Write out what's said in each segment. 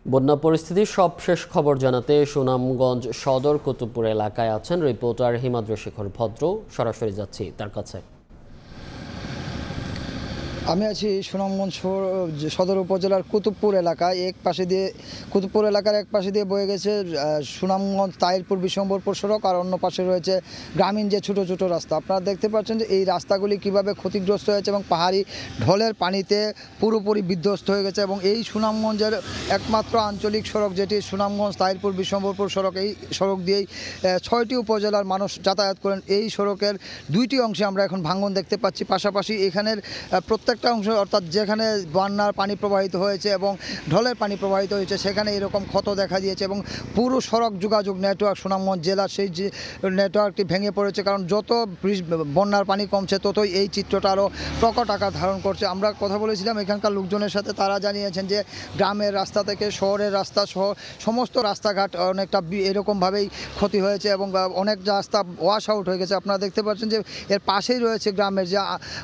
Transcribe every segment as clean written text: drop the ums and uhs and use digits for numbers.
বন্যা পরিস্থিতির সবশেষ খবর জানাতে সুনামগঞ্জ সদর কুতুবপুর এলাকায় আছেন রিপোর্টার হিমাদ্রি শেখর ভদ্র। সরাসরি যাচ্ছি তার কাছে। আমি আছি সুনামগঞ্জ সদর উপজেলার কুতুবপুর এলাকায়। কুতুবপুর এলাকার এক পাশে দিয়ে বয়ে গেছে সুনামগঞ্জ তাহিরপুর বিশম্বরপুর সড়ক, আর অন্য পাশে রয়েছে গ্রামীণ যে ছোট ছোট রাস্তা। আপনারা দেখতে পাচ্ছেন যে এই রাস্তাগুলি কিভাবে ক্ষতিগ্রস্ত হয়েছে এবং পাহাড়ি ঢলের পানিতে পুরোপুরি বিধ্বস্ত হয়ে গেছে। এবং এই সুনামগঞ্জের একমাত্র আঞ্চলিক সড়ক যেটি সুনামগঞ্জ তাহিরপুর বিশম্বরপুর সড়ক, এই সড়ক দিয়েই 6টি উপজেলার মানুষ যাতায়াত করেন। এই সড়কের 2টি অংশে আমরা এখন ভাঙন দেখতে পাচ্ছি। পাশাপাশি এখানের প্রত্যেকটা অংশ, অর্থাৎ যেখানে বন্যার পানি প্রবাহিত হয়েছে এবং ঢলের পানি প্রবাহিত হয়েছে, সেখানে এরকম ক্ষত দেখা দিয়েছে এবং পুরো সড়ক যোগাযোগ নেটওয়ার্ক সুনামগঞ্জ জেলার সেই যে নেটওয়ার্কটি ভেঙে পড়েছে। কারণ যত বন্যার পানি কমছে ততই এই চিত্রটা আরও প্রকট আকার ধারণ করছে। আমরা কথা বলেছিলাম এখানকার লোকজনের সাথে, তারা জানিয়েছেন যে গ্রামের রাস্তা থেকে শহরের রাস্তা সহ সমস্ত রাস্তাঘাট অনেকটা এরকমভাবেই ক্ষতি হয়েছে এবং অনেক রাস্তা ওয়াশ আউট হয়ে গেছে। আপনারা দেখতে পাচ্ছেন যে এর পাশেই রয়েছে গ্রামের যে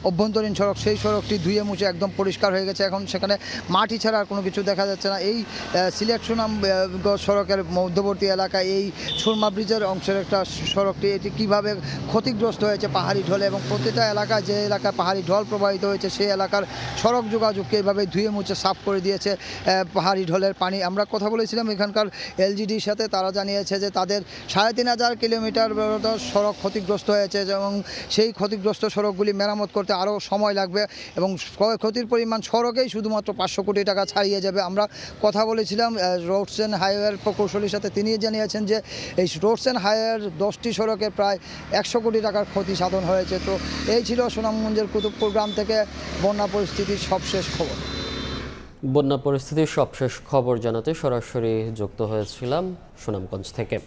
অভ্যন্তরীণ সড়ক, সেই সড়কটি ধুয়ে মুছে একদম পরিষ্কার হয়ে গেছে। এখন সেখানে মাটি ছাড়া আর কোনো কিছু দেখা যাচ্ছে না। এই সিলেট সুনামগঞ্জ সড়কের মধ্যবর্তী এলাকায় এই সুরমা ব্রিজের অংশের একটা সড়কটি, এটি কীভাবে ক্ষতিগ্রস্ত হয়েছে পাহাড়ি ঢলে, এবং প্রতিটা এলাকায় যে এলাকায় পাহাড়ি ঢল প্রবাহিত হয়েছে সেই এলাকার সড়ক যোগাযোগকে এইভাবে ধুয়ে মুছে সাফ করে দিয়েছে পাহাড়ি ঢলের পানি। আমরা কথা বলেছিলাম এখানকার এলজিডির সাথে, তারা জানিয়েছে যে তাদের 3,500 কিলোমিটার সড়ক ক্ষতিগ্রস্ত হয়েছে এবং সেই ক্ষতিগ্রস্ত সড়কগুলি মেরামত করতে আরও সময় লাগবে এবং ক্ষতির পরিমাণ সড়কেই শুধুমাত্র 500 কোটি টাকা ছাড়িয়ে যাবে। আমরা কথা বলেছিলাম রোডস অ্যান্ড হাইওয়ের প্রকৌশলীর সাথে, তিনি জানিয়েছেন যে এই রোডস অ্যান্ড হাইওয়ের 10টি সড়কে প্রায় 100 কোটি টাকার ক্ষতি সাধন হয়েছে। তো এই ছিল সুনামগঞ্জের কুতুবপুর গ্রাম থেকে বন্যা পরিস্থিতির সবশেষ খবর। বন্যা পরিস্থিতির সবশেষ খবর জানাতে সরাসরি যুক্ত হয়েছিলাম সুনামগঞ্জ থেকে।